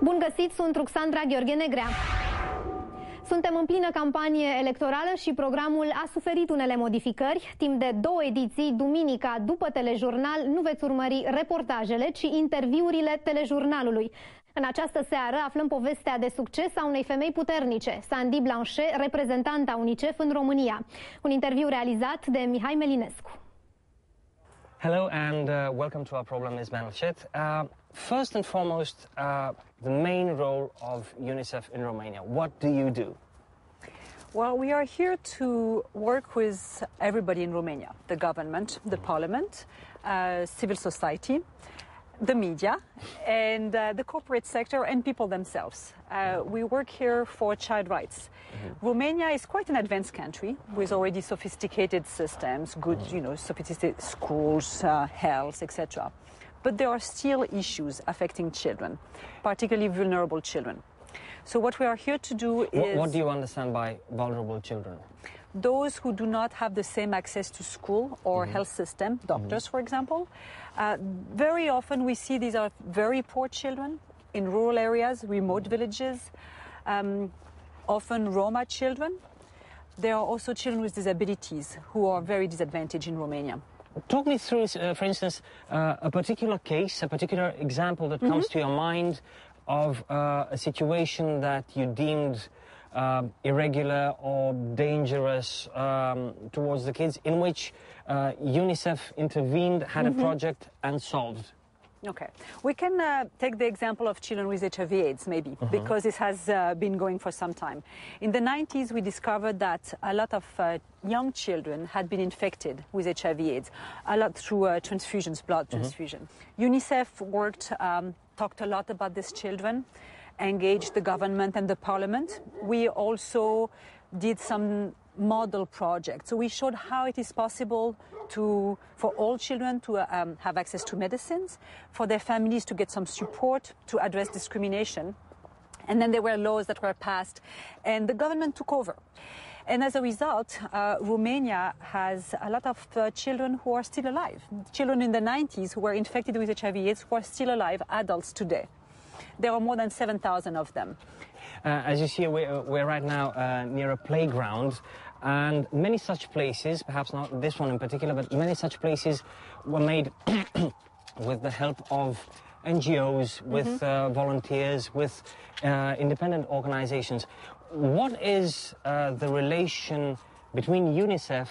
Bun găsit, sunt Ruxandra Gheorghe Negrea. Suntem în plină campanie electorală și programul a suferit unele modificări. Timp de 2 ediții, duminica, după telejurnal, nu veți urmări reportajele, ci interviurile telejurnalului. În această seară aflăm povestea de succes a unei femei puternice, Sandie Blanchet, reprezentanta UNICEF în România. Un interviu realizat de Mihai Melinescu. Hello and welcome to our program, Ms. Blanchet. First and foremost, the main role of UNICEF in Romania. What do you do? Well, we are here to work with everybody in Romania, the government, the parliament, civil society, the media, and the corporate sector and people themselves. We work here for child rights. Romania is quite an advanced country with already sophisticated systems, good, sophisticated schools, health, etc. But there are still issues affecting children, particularly vulnerable children. So what we are here to do is... What do you understand by vulnerable children? Those who do not have the same access to school or health system, doctors, for example. Very often we see these are very poor children in rural areas, remote villages, often Roma children. There are also children with disabilities who are very disadvantaged in Romania. Talk me through, for instance, a particular case, a particular example that comes to your mind of a situation that you deemed irregular or dangerous towards the kids, in which UNICEF intervened, had a project and solved. Okay. We can take the example of children with HIV/AIDS, maybe, because this has been going for some time. In the 90s, we discovered that a lot of young children had been infected with HIV/AIDS, a lot through transfusions, blood transfusion. UNICEF worked, talked a lot about these children, engaged the government and the parliament. We also did some model projects. So we showed how it is possible for all children to have access to medicines, for their families to get some support to address discrimination. And then there were laws that were passed and the government took over. And as a result, Romania has a lot of children who are still alive. Children in the 90s who were infected with HIV/AIDS who are still alive, adults today. There are more than 7,000 of them. As you see, we're right now near a playground, and many such places, perhaps not this one in particular, but many such places were made with the help of NGOs, with volunteers, with independent organizations. What is the relation between UNICEF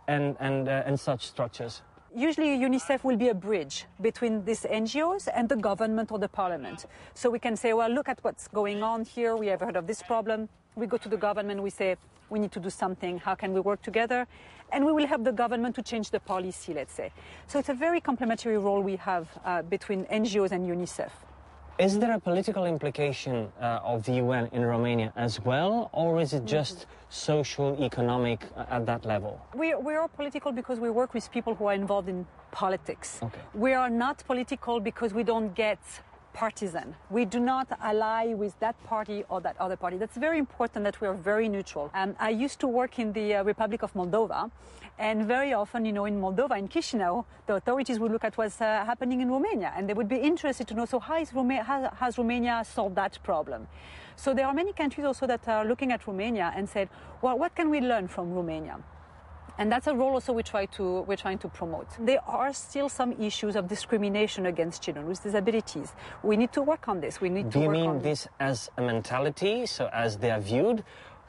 and such structures? Usually UNICEF will be a bridge between these NGOs and the government or the parliament. So we can say, well, look at what's going on here. We have heard of this problem. We go to the government, we say, we need to do something. How can we work together? And we will help the government to change the policy, let's say. So it's a very complementary role we have between NGOs and UNICEF. Is there a political implication of the UN in Romania as well, or is it just social, economic at that level? We are political because we work with people who are involved in politics. Okay. We are not political because we don't get partisan. We do not ally with that party or that other party. That's very important that we are very neutral. I used to work in the Republic of Moldova, and very often, in Moldova, in Chisinau, the authorities would look at what's happening in Romania, and they would be interested to know, so how has Romania solved that problem? So there are many countries also that are looking at Romania and said, well, what can we learn from Romania? And that's a role also we're trying to promote. There are still some issues of discrimination against children with disabilities. We need to work on this. We need to work on. Do you mean this as a mentality, so as they are viewed,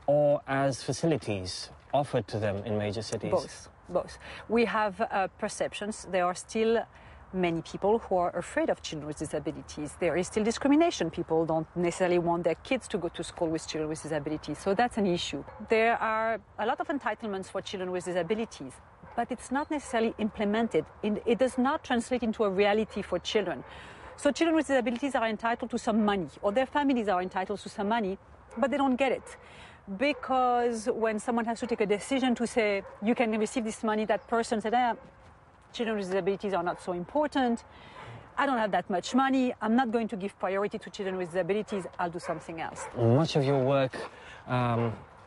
or as facilities offered to them in major cities? Both. We have perceptions. There are still many people who are afraid of children with disabilities. There is still discrimination. People don't necessarily want their kids to go to school with children with disabilities. So that's an issue. There are a lot of entitlements for children with disabilities, but it's not necessarily implemented. It does not translate into a reality for children. So children with disabilities are entitled to some money, or their families are entitled to some money, but they don't get it. Because when someone has to take a decision to say, you can receive this money, that person said, children with disabilities are not so important. I don't have that much money. I'm not going to give priority to children with disabilities. I'll do something else. Much of your work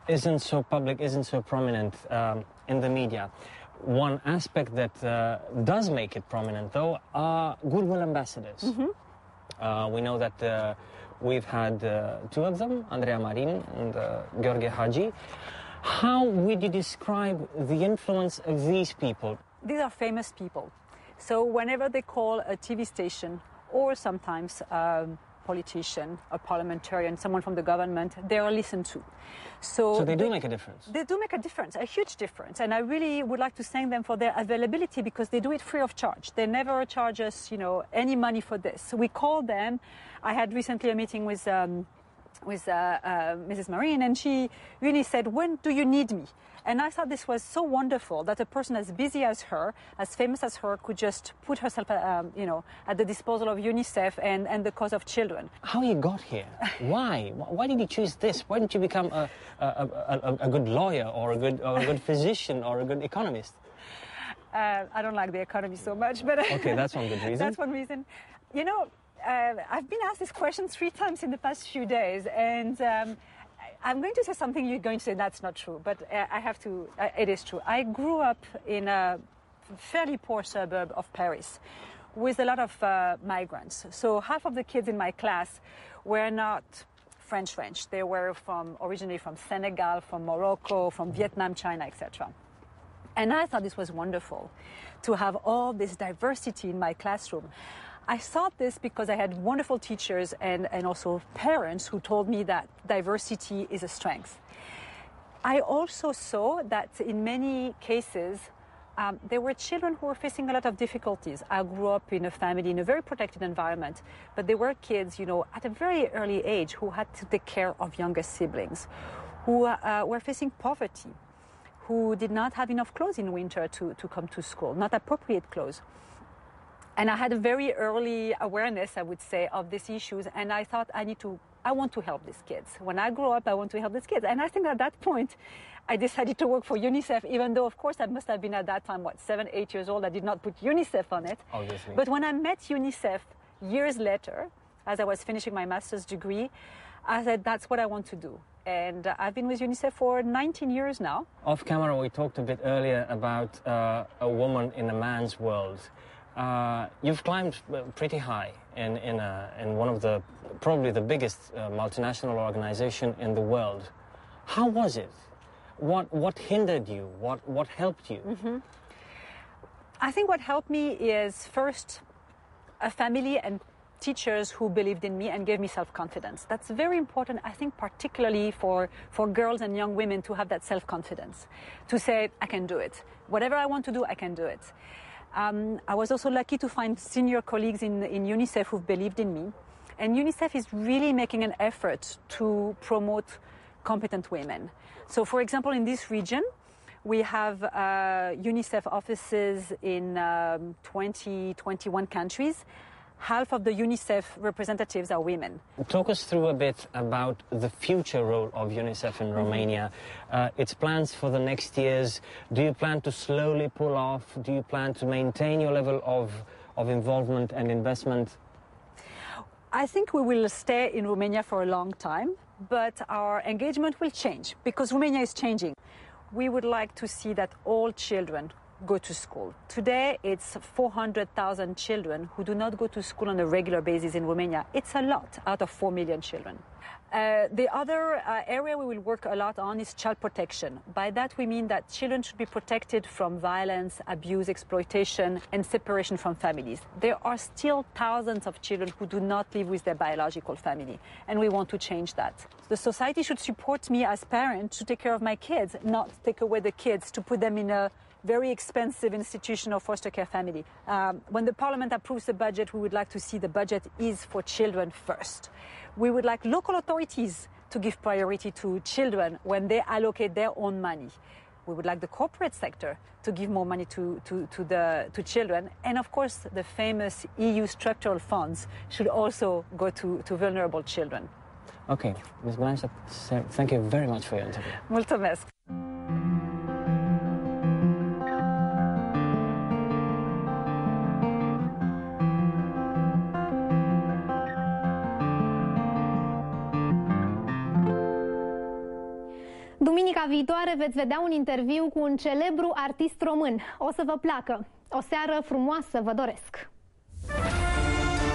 isn't so public, isn't so prominent in the media. One aspect that does make it prominent, though, are goodwill ambassadors. We know that We've had two of them, Andreea Marin and Gheorghe Hagi. How would you describe the influence of these people? These are famous people. So whenever they call a TV station or sometimes a politician, a parliamentarian, someone from the government, they are listened to. So they do make a difference? They do make a difference, a huge difference. And I really would like to thank them for their availability because they do it free of charge. They never charge us, any money for this. We call them. I had recently a meeting with Mrs. Marin, and she really said, "When do you need me?" And I thought this was so wonderful that a person as busy as her, as famous as her, could just put herself, at the disposal of UNICEF and the cause of children. How you got here? Why? Why did you choose this? Why didn't you become a good lawyer or a good physician or a good economist? I don't like the economy so much, but okay, that's one good reason. That's one reason. I've been asked this question 3 times in the past few days, and I'm going to say something you're going to say that's not true, but I have to, it is true. I grew up in a fairly poor suburb of Paris with a lot of migrants. So half of the kids in my class were not French. They were originally from Senegal, from Morocco, from Vietnam, China, etc. And I thought this was wonderful to have all this diversity in my classroom. I thought this because I had wonderful teachers and also parents who told me that diversity is a strength. I also saw that in many cases, there were children who were facing a lot of difficulties. I grew up in a family in a very protected environment, but there were kids, at a very early age who had to take care of younger siblings, who were facing poverty, who did not have enough clothes in winter to come to school, not appropriate clothes. And I had a very early awareness, I would say, of these issues. And I thought I want to help these kids. When I grow up, I want to help these kids. And I think at that point, I decided to work for UNICEF, even though, of course, I must have been at that time, 7, 8 years old. I did not put UNICEF on it. Obviously. But when I met UNICEF years later, as I was finishing my master's degree, I said, that's what I want to do. And I've been with UNICEF for 19 years now. Off camera, we talked a bit earlier about a woman in a man's world. You've climbed pretty high in one of probably the biggest multinational organization in the world. How was it? What hindered you? What helped you? Mm-hmm. I think what helped me is first a family and teachers who believed in me and gave me self-confidence. That's very important, I think, particularly for girls and young women to have that self-confidence, to say, I can do it. Whatever I want to do, I can do it. I was also lucky to find senior colleagues in UNICEF who believed in me. And UNICEF is really making an effort to promote competent women. So, for example, in this region, we have UNICEF offices in 21 countries. Half of the UNICEF representatives are women. Talk us through a bit about the future role of UNICEF in Romania, its plans for the next years. Do you plan to slowly pull off? Do you plan to maintain your level of involvement and investment? I think we will stay in Romania for a long time, but our engagement will change because Romania is changing. We would like to see that all children go to school. Today, it's 400,000 children who do not go to school on a regular basis in Romania. It's a lot out of 4 million children. The other area we will work a lot on is child protection. By that, we mean that children should be protected from violence, abuse, exploitation, and separation from families. There are still thousands of children who do not live with their biological family, and we want to change that. The society should support me as parent to take care of my kids, not take away the kids to put them in a very expensive institution or foster care family. When the Parliament approves the budget, we would like to see the budget is for children first. We would like local authorities to give priority to children when they allocate their own money. We would like the corporate sector to give more money to children. And of course, the famous EU structural funds should also go to vulnerable children. Okay, Ms. Blanchet, thank you very much for your interview. Mulțumesc. Duminica viitoare veți vedea un interviu cu un celebru artist român. O să vă placă. O seară frumoasă vă doresc!